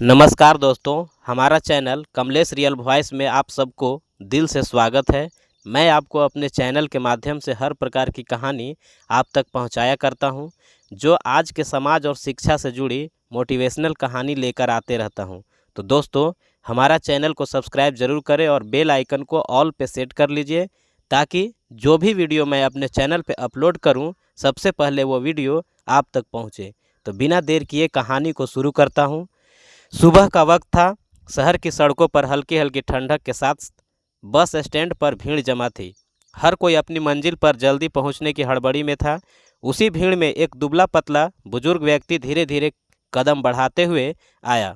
नमस्कार दोस्तों, हमारा चैनल कमलेश रियल वॉइस में आप सबको दिल से स्वागत है। मैं आपको अपने चैनल के माध्यम से हर प्रकार की कहानी आप तक पहुंचाया करता हूं, जो आज के समाज और शिक्षा से जुड़ी मोटिवेशनल कहानी लेकर आते रहता हूं। तो दोस्तों, हमारा चैनल को सब्सक्राइब ज़रूर करें और बेल आइकन को ऑल पे सेट कर लीजिए, ताकि जो भी वीडियो मैं अपने चैनल पे अपलोड करूं, सबसे पहले वो वीडियो आप तक पहुँचे। तो बिना देर किए कहानी को शुरू करता हूँ। सुबह का वक्त था। शहर की सड़कों पर हल्की हल्की ठंडक के साथ बस स्टैंड पर भीड़ जमा थी। हर कोई अपनी मंजिल पर जल्दी पहुंचने की हड़बड़ी में था। उसी भीड़ में एक दुबला पतला बुजुर्ग व्यक्ति धीरे धीरे कदम बढ़ाते हुए आया।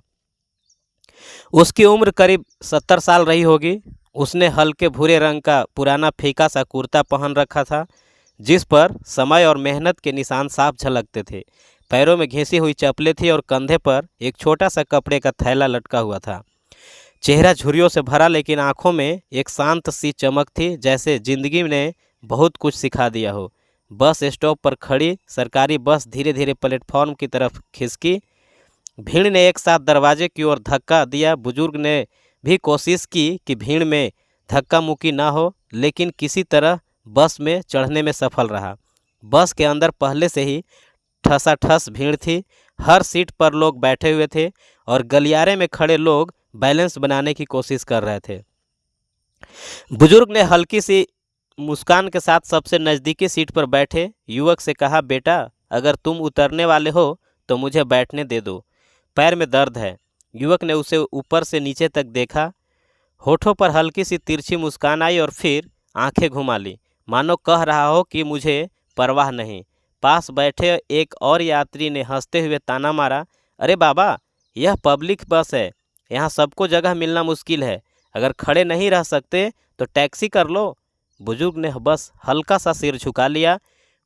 उसकी उम्र करीब 70 साल रही होगी। उसने हल्के भूरे रंग का पुराना फीका सा कुर्ता पहन रखा था, जिस पर समय और मेहनत के निशान साफ झलकते थे। पैरों में घिसी हुई चप्पलें थी और कंधे पर एक छोटा सा कपड़े का थैला लटका हुआ था। चेहरा झुर्रियों से भरा, लेकिन आंखों में एक शांत सी चमक थी, जैसे जिंदगी ने बहुत कुछ सिखा दिया हो। बस स्टॉप पर खड़ी सरकारी बस धीरे धीरे प्लेटफॉर्म की तरफ खिसकी। भीड़ ने एक साथ दरवाजे की ओर धक्का दिया। बुजुर्ग ने भी कोशिश की कि भीड़ में धक्का मुक्की ना हो, लेकिन किसी तरह बस में चढ़ने में सफल रहा। बस के अंदर पहले से ही ठसाठस भीड़ थी। हर सीट पर लोग बैठे हुए थे और गलियारे में खड़े लोग बैलेंस बनाने की कोशिश कर रहे थे। बुजुर्ग ने हल्की सी मुस्कान के साथ सबसे नज़दीकी सीट पर बैठे युवक से कहा, बेटा, अगर तुम उतरने वाले हो तो मुझे बैठने दे दो, पैर में दर्द है। युवक ने उसे ऊपर से नीचे तक देखा। होठों पर हल्की सी तिरछी मुस्कान आई और फिर आंखें घुमा ली, मानो कह रहा हो कि मुझे परवाह नहीं। पास बैठे एक और यात्री ने हंसते हुए ताना मारा, अरे बाबा, यह पब्लिक बस है, यहाँ सबको जगह मिलना मुश्किल है। अगर खड़े नहीं रह सकते तो टैक्सी कर लो। बुजुर्ग ने बस हल्का सा सिर झुका लिया।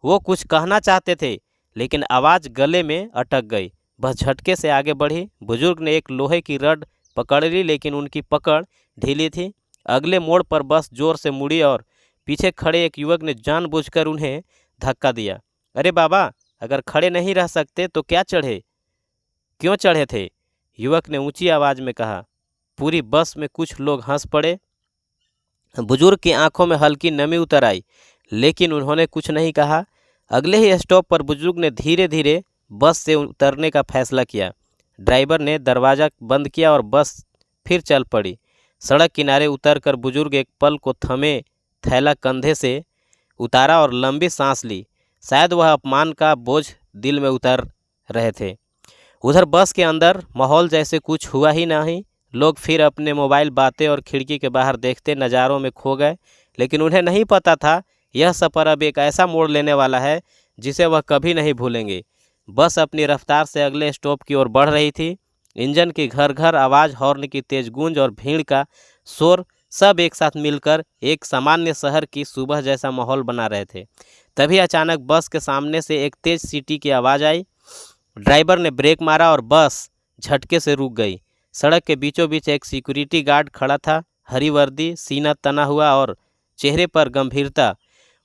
वो कुछ कहना चाहते थे, लेकिन आवाज़ गले में अटक गई। बस झटके से आगे बढ़ी। बुजुर्ग ने एक लोहे की रड पकड़ ली, लेकिन उनकी पकड़ ढीली थी। अगले मोड़ पर बस जोर से मुड़ी और पीछे खड़े एक युवक ने जानबूझकर उन्हें धक्का दिया। अरे बाबा, अगर खड़े नहीं रह सकते तो क्यों चढ़े थे? युवक ने ऊंची आवाज़ में कहा। पूरी बस में कुछ लोग हंस पड़े। बुजुर्ग की आंखों में हल्की नमी उतर आई, लेकिन उन्होंने कुछ नहीं कहा। अगले ही स्टॉप पर बुजुर्ग ने धीरे धीरे बस से उतरने का फैसला किया। ड्राइवर ने दरवाज़ा बंद किया और बस फिर चल पड़ी। सड़क किनारे उतरकर बुजुर्ग एक पल को थमे थैला कंधे से उतारा और लंबी सांस ली। शायद वह अपमान का बोझ दिल में उतर रहे थे। उधर बस के अंदर माहौल जैसे कुछ हुआ ही नहीं। लोग फिर अपने मोबाइल बातें और खिड़की के बाहर देखते नज़ारों में खो गए, लेकिन उन्हें नहीं पता था यह सफ़र अब एक ऐसा मोड़ लेने वाला है जिसे वह कभी नहीं भूलेंगे। बस अपनी रफ्तार से अगले स्टॉप की ओर बढ़ रही थी। इंजन की घर घर आवाज़, हॉर्न की तेज गूंज और भीड़ का शोर सब एक साथ मिलकर एक सामान्य शहर की सुबह जैसा माहौल बना रहे थे। तभी अचानक बस के सामने से एक तेज सीटी की आवाज़ आई। ड्राइवर ने ब्रेक मारा और बस झटके से रुक गई। सड़क के बीचों बीच एक सिक्योरिटी गार्ड खड़ा था, हरी वर्दी, सीना तना हुआ और चेहरे पर गंभीरता।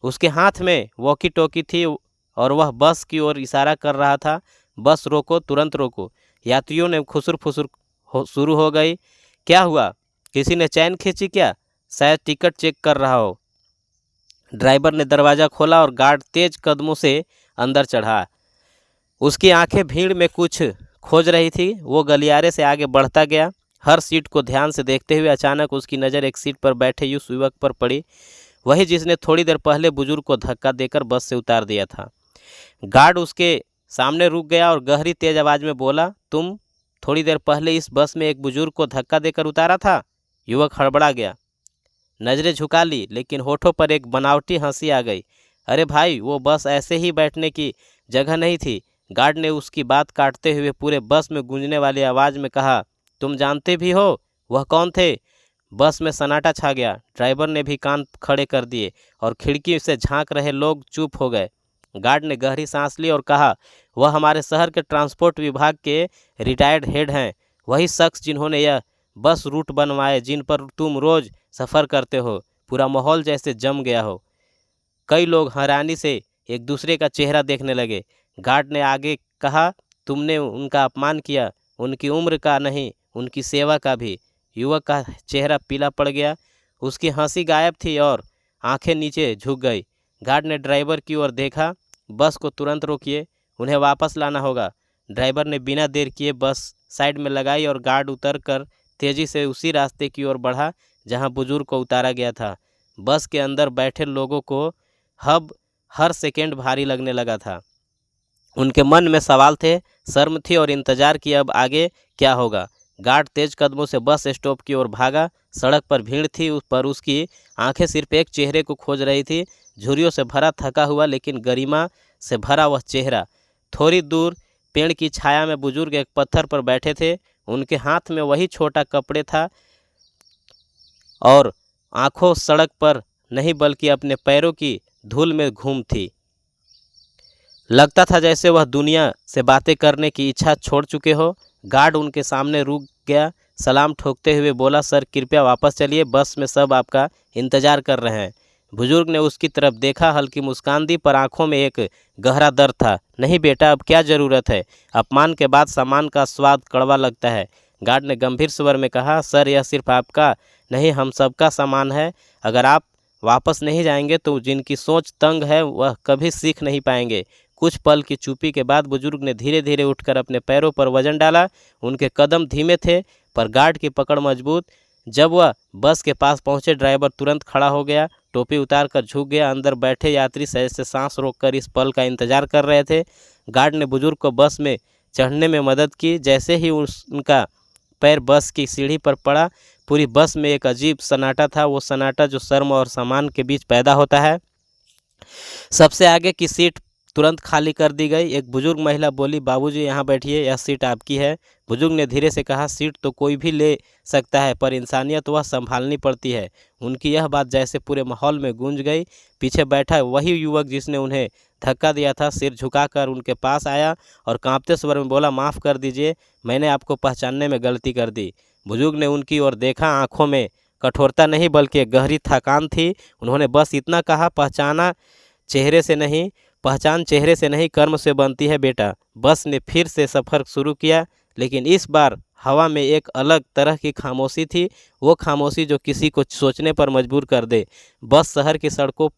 उसके हाथ में वॉकी टॉकी थी और वह बस की ओर इशारा कर रहा था, बस रोको, तुरंत रोको। यात्रियों ने खुसुर फुसुर शुरू हो गई। क्या हुआ? किसी ने चैन खींची क्या? शायद टिकट चेक कर रहा हो। ड्राइवर ने दरवाज़ा खोला और गार्ड तेज कदमों से अंदर चढ़ा। उसकी आंखें भीड़ में कुछ खोज रही थी। वो गलियारे से आगे बढ़ता गया, हर सीट को ध्यान से देखते हुए। अचानक उसकी नज़र एक सीट पर बैठे उस युवक पर पड़ी, वही जिसने थोड़ी देर पहले बुजुर्ग को धक्का देकर बस से उतार दिया था। गार्ड उसके सामने रुक गया और गहरी तेज आवाज़ में बोला, तुम थोड़ी देर पहले इस बस में एक बुजुर्ग को धक्का देकर उतारा था? युवक हड़बड़ा गया, नज़रें झुका ली, लेकिन होठों पर एक बनावटी हंसी आ गई। अरे भाई, वो बस ऐसे ही बैठने की जगह नहीं थी। गार्ड ने उसकी बात काटते हुए पूरे बस में गूंजने वाली आवाज़ में कहा, तुम जानते भी हो वह कौन थे? बस में सन्नाटा छा गया। ड्राइवर ने भी कान खड़े कर दिए और खिड़की से झांक रहे लोग चुप हो गए। गार्ड ने गहरी सांस ली और कहा, वह हमारे शहर के ट्रांसपोर्ट विभाग के रिटायर्ड हेड हैं, वही शख्स जिन्होंने यह बस रूट बनवाए जिन पर तुम रोज़ सफ़र करते हो। पूरा माहौल जैसे जम गया हो। कई लोग हैरानी से एक दूसरे का चेहरा देखने लगे। गार्ड ने आगे कहा, तुमने उनका अपमान किया, उनकी उम्र का नहीं, उनकी सेवा का भी। युवक का चेहरा पीला पड़ गया, उसकी हंसी गायब थी और आंखें नीचे झुक गई। गार्ड ने ड्राइवर की ओर देखा, बस को तुरंत रोकिए, उन्हें वापस लाना होगा। ड्राइवर ने बिना देर किए बस साइड में लगाई और गार्ड उतरकर तेजी से उसी रास्ते की ओर बढ़ा जहां बुजुर्ग को उतारा गया था। बस के अंदर बैठे लोगों को अब हर सेकेंड भारी लगने लगा था। उनके मन में सवाल थे, शर्म थी और इंतजार कि अब आगे क्या होगा। गार्ड तेज कदमों से बस स्टॉप की ओर भागा। सड़क पर भीड़ थी, उस पर उसकी आंखें सिर्फ एक चेहरे को खोज रही थी, झुर्रियों से भरा, थका हुआ लेकिन गरिमा से भरा वह चेहरा। थोड़ी दूर पेड़ की छाया में बुजुर्ग एक पत्थर पर बैठे थे, उनके हाथ में वही छोटा कपड़े था और आंखों सड़क पर नहीं बल्कि अपने पैरों की धूल में घूम थी। लगता था जैसे वह दुनिया से बातें करने की इच्छा छोड़ चुके हो। गार्ड उनके सामने रुक गया, सलाम ठोकते हुए बोला, सर कृपया वापस चलिए, बस में सब आपका इंतजार कर रहे हैं। बुजुर्ग ने उसकी तरफ देखा, हल्की मुस्कान दी, पर आंखों में एक गहरा दर्द था। नहीं बेटा, अब क्या ज़रूरत है? अपमान के बाद सम्मान का स्वाद कड़वा लगता है। गार्ड ने गंभीर स्वर में कहा, सर यह सिर्फ आपका नहीं, हम सबका सामान है। अगर आप वापस नहीं जाएंगे तो जिनकी सोच तंग है वह कभी सीख नहीं पाएंगे। कुछ पल की चुप्पी के बाद बुजुर्ग ने धीरे धीरे उठकर अपने पैरों पर वजन डाला। उनके कदम धीमे थे पर गार्ड की पकड़ मजबूत। जब वह बस के पास पहुंचे, ड्राइवर तुरंत खड़ा हो गया, टोपी उतार कर झुक गया। अंदर बैठे यात्री सहज से सांस रोककर इस पल का इंतजार कर रहे थे। गार्ड ने बुजुर्ग को बस में चढ़ने में मदद की। जैसे ही उनका पैर बस की सीढ़ी पर पड़ा, पूरी बस में एक अजीब सन्नाटा था, वो सन्नाटा जो शर्म और सम्मान के बीच पैदा होता है। सबसे आगे की सीट तुरंत खाली कर दी गई। एक बुजुर्ग महिला बोली, बाबूजी यहाँ बैठिए, यह सीट आपकी है। बुजुर्ग ने धीरे से कहा, सीट तो कोई भी ले सकता है पर इंसानियत वह संभालनी पड़ती है। उनकी यह बात जैसे पूरे माहौल में गूंज गई। पीछे बैठा वही युवक जिसने उन्हें धक्का दिया था सिर झुकाकर उनके पास आया और कांपते स्वर में बोला, माफ़ कर दीजिए, मैंने आपको पहचानने में गलती कर दी। बुजुर्ग ने उनकी ओर देखा, आंखों में कठोरता नहीं बल्कि एक गहरी थकान थी। उन्होंने बस इतना कहा, पहचान चेहरे से नहीं कर्म से बनती है बेटा। बस ने फिर से सफ़र शुरू किया, लेकिन इस बार हवा में एक अलग तरह की खामोशी थी, वो खामोशी जो किसी को सोचने पर मजबूर कर दे। बस शहर की सड़कों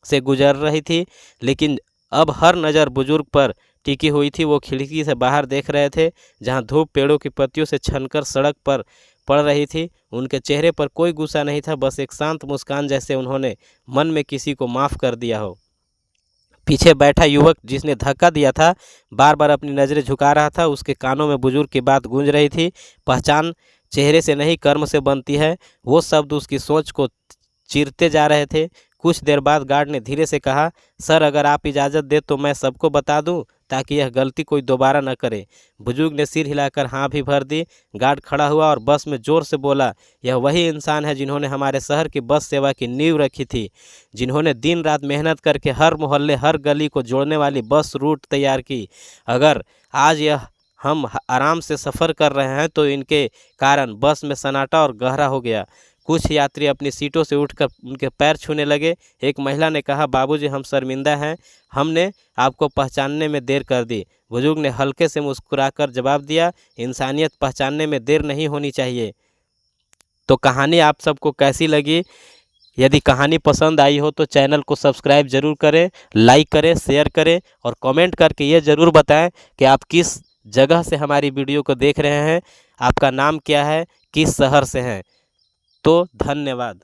से गुजर रही थी, लेकिन अब हर नज़र बुजुर्ग पर टिकी हुई थी। वो खिड़की से बाहर देख रहे थे, जहां धूप पेड़ों की पत्तियों से छनकर सड़क पर पड़ रही थी। उनके चेहरे पर कोई गुस्सा नहीं था, बस एक शांत मुस्कान, जैसे उन्होंने मन में किसी को माफ़ कर दिया हो। पीछे बैठा युवक जिसने धक्का दिया था बार बार अपनी नज़रें झुका रहा था। उसके कानों में बुजुर्ग की बात गूंज रही थी, पहचान चेहरे से नहीं कर्म से बनती है। वो शब्द उसकी सोच को चीरते जा रहे थे। कुछ देर बाद गार्ड ने धीरे से कहा, सर अगर आप इजाज़त दे तो मैं सबको बता दूं ताकि यह गलती कोई दोबारा न करे। बुजुर्ग ने सिर हिलाकर हाँ भी भर दी। गार्ड खड़ा हुआ और बस में ज़ोर से बोला, यह वही इंसान है जिन्होंने हमारे शहर की बस सेवा की नींव रखी थी, जिन्होंने दिन रात मेहनत करके हर मोहल्ले हर गली को जोड़ने वाली बस रूट तैयार की। अगर आज यह हम आराम से सफ़र कर रहे हैं तो इनके कारण बस में सन्नाटा और गहरा हो गया। कुछ यात्री अपनी सीटों से उठकर उनके पैर छूने लगे। एक महिला ने कहा, बाबूजी हम शर्मिंदा हैं, हमने आपको पहचानने में देर कर दी। बुजुर्ग ने हल्के से मुस्कुराकर जवाब दिया, इंसानियत पहचानने में देर नहीं होनी चाहिए। तो कहानी आप सबको कैसी लगी? यदि कहानी पसंद आई हो तो चैनल को सब्सक्राइब ज़रूर करें, लाइक करें, शेयर करें और कमेंट करके ये ज़रूर बताएं कि आप किस जगह से हमारी वीडियो को देख रहे हैं, आपका नाम क्या है, किस शहर से हैं। तो धन्यवाद।